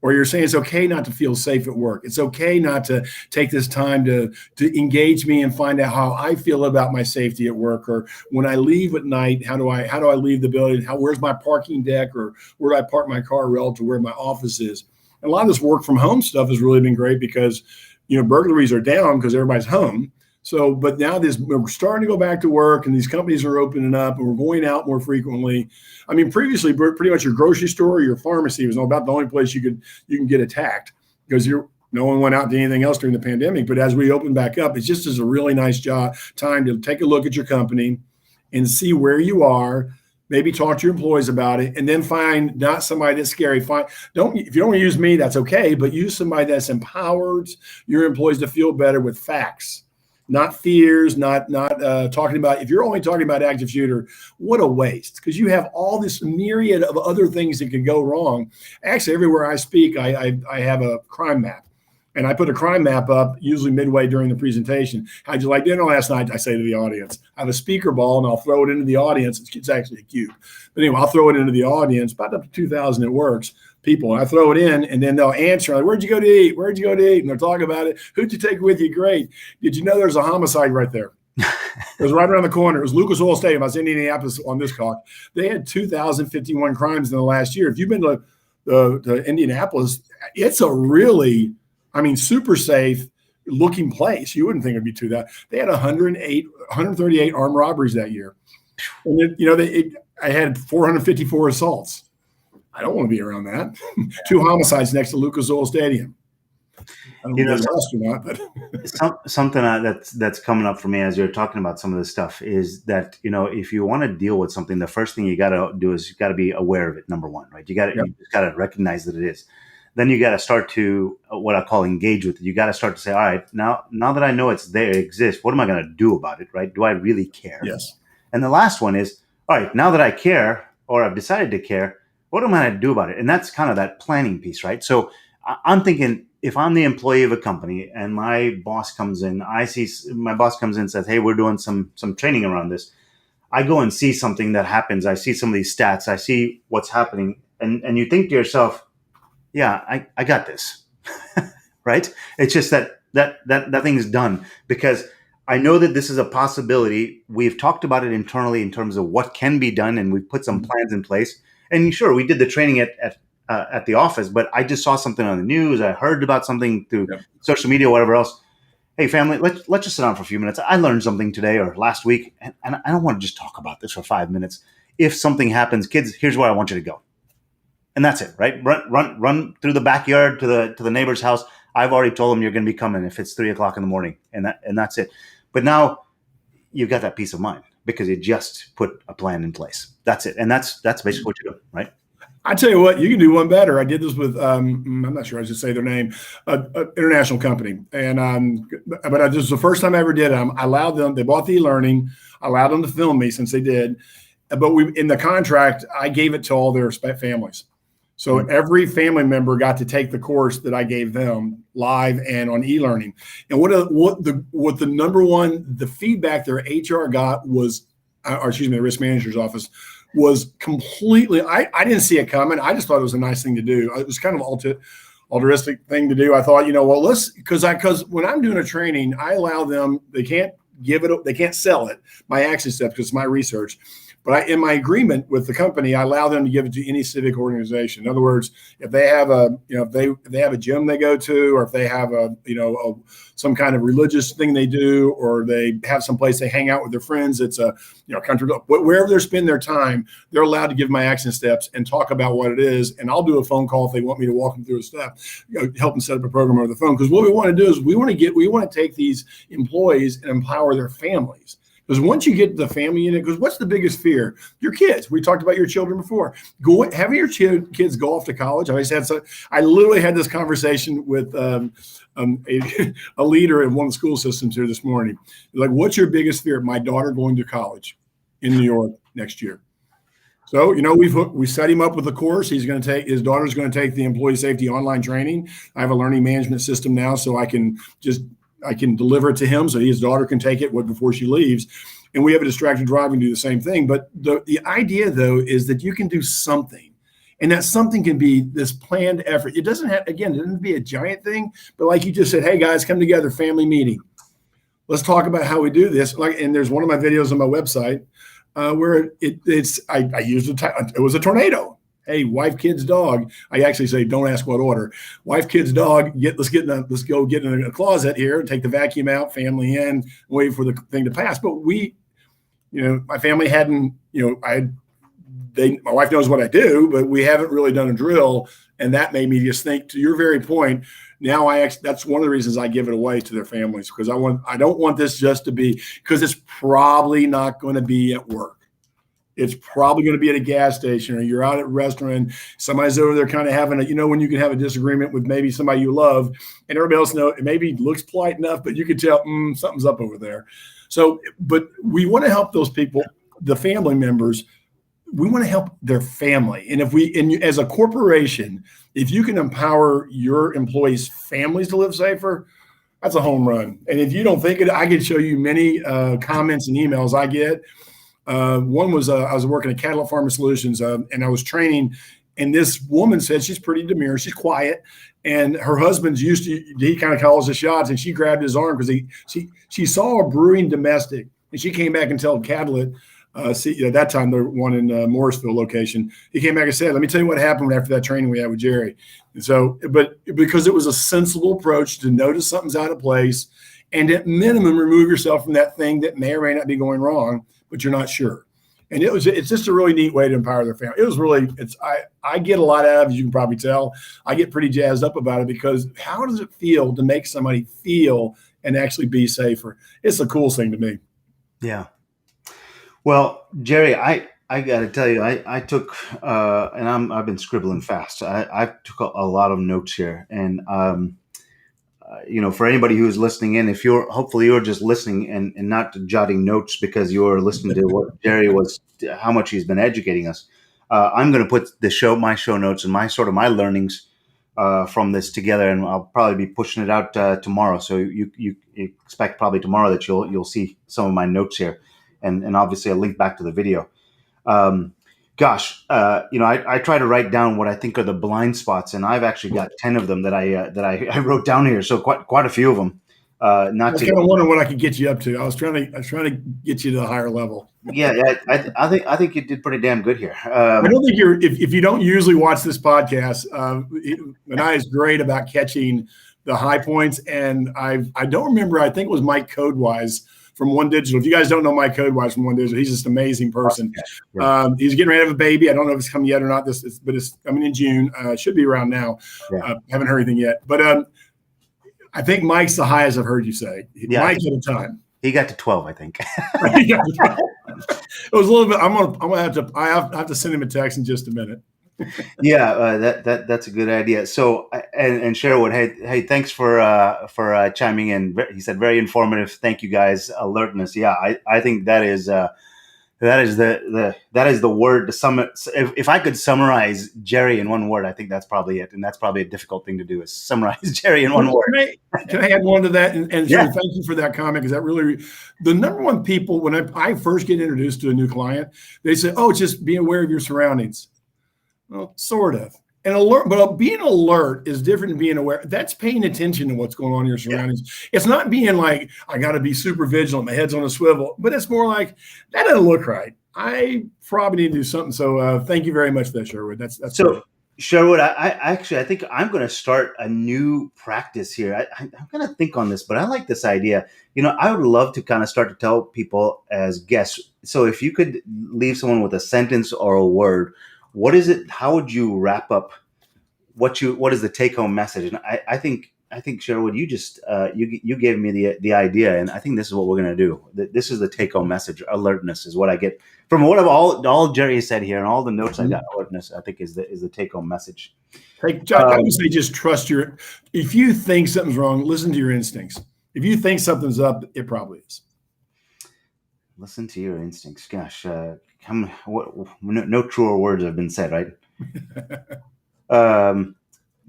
Or you're saying it's okay not to feel safe at work. It's okay not to take this time to engage me and find out how I feel about my safety at work. Or when I leave at night, how do I leave the building? Where's my parking deck, or where do I park my car relative to where my office is? And a lot of this work from home stuff has really been great because burglaries are down because everybody's home. So, but now we're starting to go back to work, and these companies are opening up, and we're going out more frequently. I mean, previously, pretty much your grocery store or your pharmacy was about the only place you can get attacked, because no one went out to anything else during the pandemic. But as we open back up, it's just a really nice time to take a look at your company and see where you are. Maybe talk to your employees about it, and then find not somebody that's scary. If you don't want to use me, that's okay, but use somebody that's empowers your employees to feel better with facts, not fears, not talking about. If you're only talking about active shooter, what a waste, because you have all this myriad of other things that could go wrong. Actually, everywhere I speak, I have a crime map. And I put a crime map up usually midway during the presentation. How'd you like dinner last night? I say to the audience. I have a speaker ball, and I'll throw it into the audience. It's actually a cube. But anyway, I'll throw it into the audience. About up to 2,000 it works, people. And I throw it in, and then they'll answer, like, where'd you go to eat? Where'd you go to eat? And they'll talk about it. Who'd you take with you? Great. Did you know there's a homicide right there? It was right around the corner. It was Lucas Oil Stadium. I was in Indianapolis on this call. They had 2,051 crimes in the last year. If you've been to Indianapolis, it's a really super safe looking place. You wouldn't think it'd be too that. They had 138 armed robberies that year. And I had 454 assaults. I don't want to be around that. 2 homicides next to Lucas Oil Stadium. I don't know if that's or not, but
something that's coming up for me as you're talking about some of this stuff is that, if you want to deal with something, the first thing you got to do is you got to be aware of it. Number one, right? You just got to recognize that it is. Then you got to start to what I call engage with it. You got to start to say, all right, now that I know it's there, it exists, what am I going to do about it, right? Do I really care?
Yes.
And the last one is, all right, now that I care, or I've decided to care, What am I going to do about it? And that's kind of that planning piece, right? So I'm thinking, if I'm the employee of a company and my boss comes in, my boss comes in and says, "Hey, we're doing some training around this." I go and see something that happens. I see some of these stats. I see what's happening, and you think to yourself, "Yeah, I got this." Right? It's just that thing is done because I know that this is a possibility. We've talked about it internally in terms of what can be done, and we've put some plans in place. And sure, we did the training at the office, but I just saw something on the news. I heard about something through social media, whatever else. Hey, family, let's just sit down for a few minutes. I learned something today or last week, and I don't want to just talk about this for 5 minutes. If something happens, kids, here's where I want you to go, and that's it, right? Run through the backyard to the neighbor's house. I've already told them you're going to be coming if it's 3:00 in the morning, and that's it. But now you've got that peace of mind because you just put a plan in place. That's it, and that's basically what you do, right?
I tell you what, you can do one better. I did this with I'm not sure I should say their name, an international company, and but this was the first time I ever did it. I allowed them. They bought the e-learning. I allowed them to film me since they did, but in the contract I gave it to all their families. So every family member got to take the course that I gave them live and on e-learning. And what the number one, the feedback their HR got was, or excuse me, the risk manager's office was completely, I didn't see it coming. I just thought it was a nice thing to do. It was kind of altruistic thing to do. I thought, well, because when I'm doing a training, I allow them, they can't sell it, my action steps, because it's my research. But in my agreement with the company, I allow them to give it to any civic organization. In other words, if they have if they have a gym they go to, or if they have some kind of religious thing they do, or they have some place they hang out with their friends, it's a country, wherever they spend their time, they're allowed to give my action steps and talk about what it is. And I'll do a phone call if they want me to walk them through a step, help them set up a program over the phone. Because what we want to do is we want to take these employees and empower their families. Because once you get the family unit, because what's the biggest fear? Your kids. We talked about your children before. Having your kids go off to college. I literally had this conversation with a leader in one of the school systems here this morning. Like, what's your biggest fear? My daughter going to college in New York next year. So, we set him up with a course. His daughter's going to take the employee safety online training. I have a learning management system now, so I can deliver it to him so his daughter can take it before she leaves. And we have a distracted driver and do the same thing. But the idea, though, is that you can do something. And that something can be this planned effort. It doesn't have to be a giant thing. But like you just said, hey, guys, come together, family meeting. Let's talk about how we do this. And there's one of my videos on my website where I used it was a tornado. Hey, wife, kids, dog. I actually say, don't ask what order. Wife, kids, dog. Let's go get in a closet here, take the vacuum out, family in, wait for the thing to pass. But my family hadn't, my wife knows what I do, but we haven't really done a drill. And that made me just think, to your very point, now that's one of the reasons I give it away to their families, because I don't want this just to be, because it's probably not going to be at work. It's probably going to be at a gas station, or you're out at a restaurant. Somebody's over there kind of having when you can have a disagreement with maybe somebody you love, and everybody else knows it maybe looks polite enough, but you could tell something's up over there. So, but we want to help those people, the family members. We want to help their family. And as a corporation, if you can empower your employees' families to live safer, that's a home run. And if you don't think it, I can show you many comments and emails I get. One was I was working at Catalyst Pharma Solutions, and I was training, and this woman said she's pretty demure, she's quiet, and her husband's he kind of calls the shots, and she grabbed his arm because she saw a brewing domestic, and she came back and told Catalyst, at that time the one in Morrisville location, he came back and said, "Let me tell you what happened after that training we had with Jerry." And so, but because it was a sensible approach to notice something's out of place, and at minimum remove yourself from that thing that may or may not be going wrong, but you're not sure. And it's just a really neat way to empower their family. It was really, I get a lot out of it, as you can probably tell. I get pretty jazzed up about it, because how does it feel to make somebody feel and actually be safer? It's the coolest thing to me.
Yeah. Well, Jerry, I got to tell you, I took, and I've been scribbling fast. I took a lot of notes here, and for anybody who's listening in, hopefully you're just listening and not jotting notes because you're listening to what Jerry how much he's been educating us. I'm going to put my show notes and my learnings from this together, and I'll probably be pushing it out tomorrow. So you expect probably tomorrow that you'll see some of my notes here, and obviously a link back to the video. I try to write down what I think are the blind spots, and I've actually got 10 of them that I wrote down here. So quite a few of them.
I was kind of wondering what I could get you up to. I was trying to get you to a higher level.
Yeah, I think you did pretty damn good here.
I don't think if you don't usually watch this podcast, Manai is great about catching the high points, and I don't remember. I think it was Mike Codewise from One Digital. If you guys don't know Mike Codewise from One Digital, he's just an amazing person. Yeah. He's getting ready to have a baby. I don't know if it's come yet or not. But it's coming in June. It should be around now. Yeah. Haven't heard anything yet, but I think Mike's the highest I've heard you say. Yeah. Mike at a time.
He got to 12, I think.
It was a little bit. I have to send him a text in just a minute.
Yeah, that's a good idea. So, and Sherwood, hey, thanks for chiming in. He said very informative. Thank you guys, alertness. Yeah, I think that is the word to sum it. If I could summarize Jerry in one word, I think that's probably it, and that's probably a difficult thing to do, is summarize Jerry in one word.
Can I add one to that? And yeah. Thank you for that comment, because that really, the number one people when I first get introduced to a new client, they say, "Oh, just be aware of your surroundings." Well, sort of. And alert, but being alert is different than being aware. That's paying attention to what's going on in your surroundings. Yeah. It's not being like, I got to be super vigilant, my head's on a swivel, but it's more like, that doesn't look right. I probably need to do something. So thank you very much for that, Sherwood. That's so great.
Sherwood, I think I'm going to start a new practice here. I'm going to think on this, but I like this idea. I would love to kind of start to tell people as guests. So if you could leave someone with a sentence or a word, what is it? How would you wrap up what is the take home message? And I think Sherwood, you just you gave me the idea, and I think this is what we're going to do. This is the take home message. Alertness is what I get from what all Jerry said here and all the notes I got. Alertness, I think, is the take home message.
Hey, John, I would say just trust if you think something's wrong, listen to your instincts. If you think something's up, it probably is.
Listen to your instincts. Gosh. No truer words have been said, right?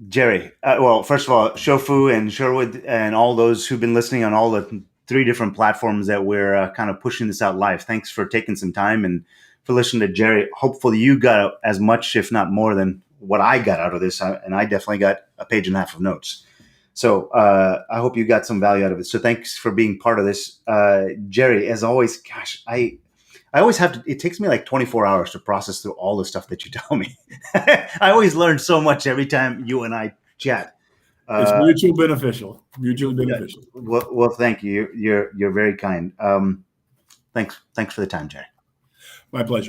Jerry, well, first of all, Shofu and Sherwood and all those who've been listening on all the 3 different platforms that we're kind of pushing this out live, thanks for taking some time and for listening to Jerry. Hopefully you got as much, if not more, than what I got out of this, and I definitely got a page and a half of notes. So I hope you got some value out of it. So thanks for being part of this. Jerry, as always, gosh, I always have to, it takes me like 24 hours to process through all the stuff that you tell me. I always learn so much every time you and I chat.
It's mutually beneficial.
Well, thank you. You're very kind. Thanks for the time, Jerry.
My pleasure.